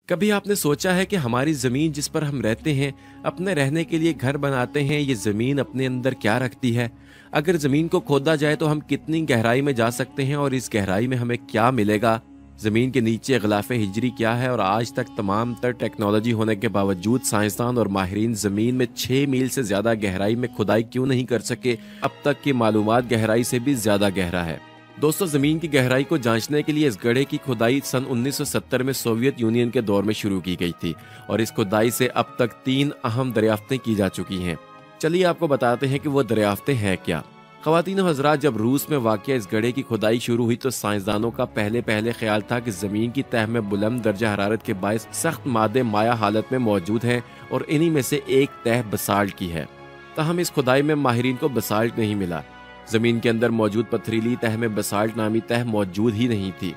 کبھی آپ نے سوچا ہے کہ ہماری زمین جس پر ہم رہتے ہیں، اپنے رہنے کے لیے گھر بناتے ہیں، یہ زمین اپنے اندر کیا رکھتی ہے؟ اگر زمین کو کھودا جائے تو ہم کتنی گہرائی میں جا سکتے ہیں اور اس گہرائی میں ہمیں کیا ملے گا؟ زمین کے نیچے غلاف ہجری کیا ہے؟ اور آج تک تمام تر ٹیکنالوجی ہونے کے باوجود سائنسدان اور ماہرین زمین میں 6 میل سے زیادہ گہرائی میں کھدائی کیوں نہیں کر سکے؟ اب تک کی معلومات گہرائی سے بھی زیادہ گہرا ہے۔ دوستو، زمین کی گہرائی کو جانچنے کے لیے اس گڑھے کی کھدائی سن 1970 میں سوویت یونین کے دور میں شروع کی گئی تھی، اور اس کھدائی سے اب تک 3 اہم دریافتیں کی جا چکی ہیں۔ چلیے آپ کو بتاتے ہیں کہ وہ دریافتیں ہیں کیا۔ خواتین و حضرات، جب روس میں واقع اس گڑھے کی کھدائی شروع ہوئی تو سائنسدانوں کا پہلے خیال تھا کہ زمین کی تہہ میں بلند درجہ حرارت کے باعث سخت مادے مائع حالت میں موجود ہیں، اور انہی میں سے ایک تہہ بسالٹ کی ہے۔ تاہم اس کھدائی میں ماہرین کو بسالٹ نہیں ملا۔ زمین کے اندر موجود پتھریلی تہہ میں بسالٹ نامی تہہ موجود ہی نہیں تھی۔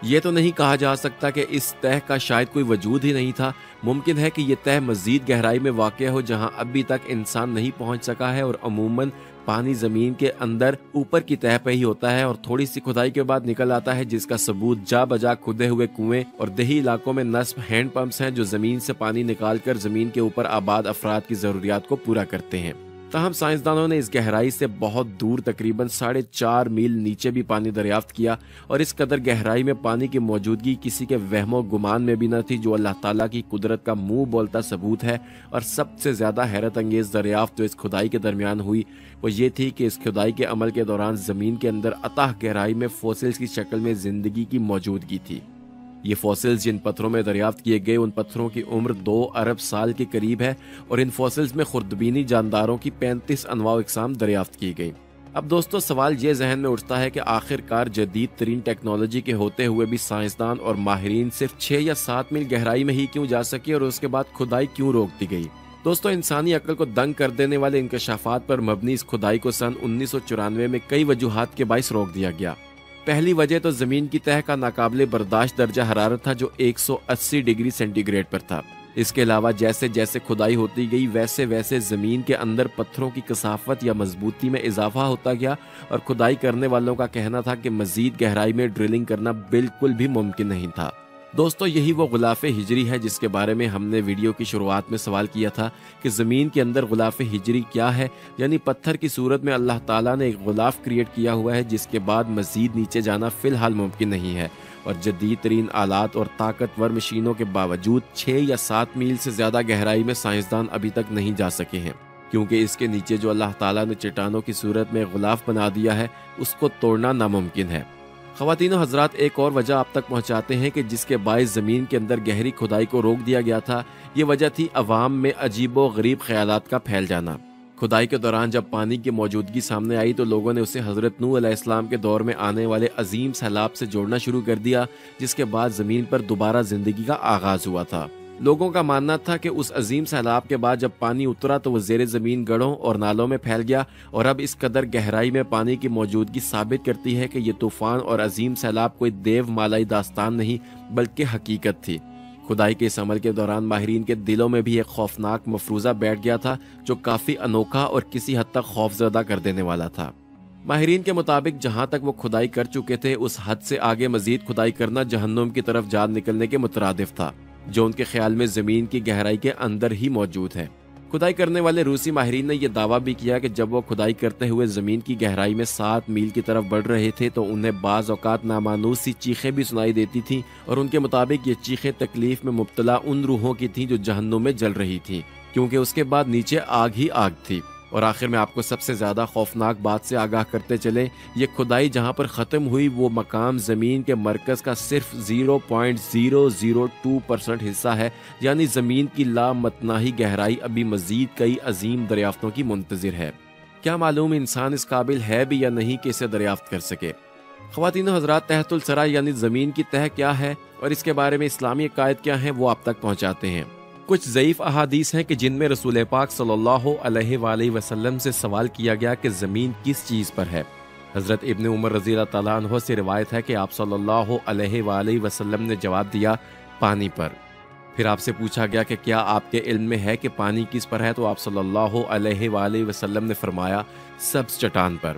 یہ تو نہیں کہا جا سکتا کہ اس تہہ کا شاید کوئی وجود ہی نہیں تھا۔ ممکن ہے کہ یہ تہہ مزید گہرائی میں واقع ہو جہاں ابھی تک انسان نہیں پہنچ سکا ہے، اور عموماً پانی زمین کے اندر اوپر کی تہہ پہ ہی ہوتا ہے اور تھوڑی سی کھدائی کے بعد نکل آتا ہے، جس کا ثبوت جا بجا کھدے ہوئے کنویں اور دیہی علاقوں میں نصب ہینڈ پمپس ہیں جو زمین سے پانی نکال کر زمین کے اوپر آباد افراد کی ضروریات کو پورا کرتے ہیں۔ تاہم سائنسدانوں نے اس گہرائی سے بہت دور تقریباً 4.5 میل نیچے بھی پانی دریافت کیا، اور اس قدر گہرائی میں پانی کی موجودگی کسی کے وہم و گمان میں بھی نہ تھی، جو اللہ تعالیٰ کی قدرت کا منہ بولتا ثبوت ہے۔ اور سب سے زیادہ حیرت انگیز دریافت جو اس کھدائی کے درمیان ہوئی وہ یہ تھی کہ اس کھدائی کے عمل کے دوران زمین کے اندر اتھاہ گہرائی میں فوسلز کی شکل میں زندگی کی موجودگی تھی۔ یہ فوسلز جن پتھروں میں دریافت کیے گئے ان پتھروں کی عمر 2 ارب سال کے قریب ہے، اور ان فوسلز میں خردبینی جانداروں کی 35 انواع و اقسام دریافت کی گئی۔ اب دوستو، سوال یہ ذہن میں اٹھتا ہے کہ آخر کار جدید ترین ٹیکنالوجی کے ہوتے ہوئے بھی سائنسدان اور ماہرین صرف 6 یا 7 میل گہرائی میں ہی کیوں جا سکے، اور اس کے بعد کھدائی کیوں روک دی گئی؟ دوستو، انسانی عقل کو دنگ کر دینے والے انکشافات پر مبنی اس کھدائی کو سن 1994 میں کئی وجوہات کے باعث روک دیا گیا۔ پہلی وجہ تو زمین کی تہہ کا ناقابل برداشت درجہ حرارت تھا جو 180 ڈگری سینٹی گریڈ پر تھا۔ اس کے علاوہ جیسے جیسے کھدائی ہوتی گئی ویسے ویسے زمین کے اندر پتھروں کی کثافت یا مضبوطی میں اضافہ ہوتا گیا، اور کھدائی کرنے والوں کا کہنا تھا کہ مزید گہرائی میں ڈرلنگ کرنا بالکل بھی ممکن نہیں تھا۔ دوستو، یہی وہ غلاف ہجری ہے جس کے بارے میں ہم نے ویڈیو کی شروعات میں سوال کیا تھا کہ زمین کے اندر غلاف ہجری کیا ہے، یعنی پتھر کی صورت میں اللہ تعالیٰ نے ایک غلاف کریٹ کیا ہوا ہے جس کے بعد مزید نیچے جانا فی الحال ممکن نہیں ہے، اور جدید ترین آلات اور طاقتور مشینوں کے باوجود 6 یا 7 میل سے زیادہ گہرائی میں سائنسدان ابھی تک نہیں جا سکے ہیں، کیونکہ اس کے نیچے جو اللہ تعالیٰ نے چٹانوں کی صورت میں غلاف بنا دیا ہے اس کو توڑنا ناممکن ہے۔ خواتین و حضرات، ایک اور وجہ آپ تک پہنچاتے ہیں کہ جس کے باعث زمین کے اندر گہری کھدائی کو روک دیا گیا تھا۔ یہ وجہ تھی عوام میں عجیب و غریب خیالات کا پھیل جانا۔ کھدائی کے دوران جب پانی کی موجودگی سامنے آئی تو لوگوں نے اسے حضرت نوح علیہ السلام کے دور میں آنے والے عظیم سیلاب سے جوڑنا شروع کر دیا، جس کے بعد زمین پر دوبارہ زندگی کا آغاز ہوا تھا۔ لوگوں کا ماننا تھا کہ اس عظیم سیلاب کے بعد جب پانی اترا تو وہ زیر زمین گڑھوں اور نالوں میں پھیل گیا، اور اب اس قدر گہرائی میں پانی کی موجودگی ثابت کرتی ہے کہ یہ طوفان اور عظیم سیلاب کوئی دیو مالائی داستان نہیں بلکہ حقیقت تھی۔ کھدائی کے اس عمل کے دوران ماہرین کے دلوں میں بھی ایک خوفناک مفروضہ بیٹھ گیا تھا جو کافی انوکھا اور کسی حد تک خوفزدہ کر دینے والا تھا۔ ماہرین کے مطابق جہاں تک وہ کھدائی کر چکے تھے اس حد سے آگے مزید کھدائی کرنا جہنم کی طرف جان نکلنے کے مترادف تھا، جو ان کے خیال میں زمین کی گہرائی کے اندر ہی موجود ہے۔ کھدائی کرنے والے روسی ماہرین نے یہ دعویٰ بھی کیا کہ جب وہ کھدائی کرتے ہوئے زمین کی گہرائی میں 7 میل کی طرف بڑھ رہے تھے تو انہیں بعض اوقات نامانوس سی چیخیں بھی سنائی دیتی تھیں، اور ان کے مطابق یہ چیخیں تکلیف میں مبتلا ان روحوں کی تھیں جو جہنم میں جل رہی تھیں، کیونکہ اس کے بعد نیچے آگ ہی آگ تھی۔ اور آخر میں آپ کو سب سے زیادہ خوفناک بات سے آگاہ کرتے چلیں، یہ کھدائی جہاں پر ختم ہوئی وہ مقام زمین کے مرکز کا صرف 0.002% حصہ ہے، یعنی زمین کی لامتناہی گہرائی ابھی مزید کئی عظیم دریافتوں کی منتظر ہے۔ کیا معلوم انسان اس قابل ہے بھی یا نہیں کہ اسے دریافت کر سکے۔ خواتین و حضرات، تحت الثری یعنی زمین کی تہہ کیا ہے اور اس کے بارے میں اسلامی عقائد کیا ہیں وہ آپ تک پہنچاتے ہیں۔ کچھ ضعیف احادیث ہیں کہ جن میں رسول پاک صلی اللہ علیہ وآلہ وسلم سے سوال کیا گیا کہ زمین کس چیز پر ہے۔ حضرت ابن عمر رضی اللہ تعالیٰ عنہ سے روایت ہے کہ آپ صلی اللہ علیہ وآلہ وسلم نے جواب دیا پانی پر۔ پھر آپ سے پوچھا گیا کہ کیا آپ کے علم میں ہے کہ پانی کس پر ہے، تو آپ صلی اللہ علیہ وآلہ وسلم نے فرمایا سبز چٹان پر۔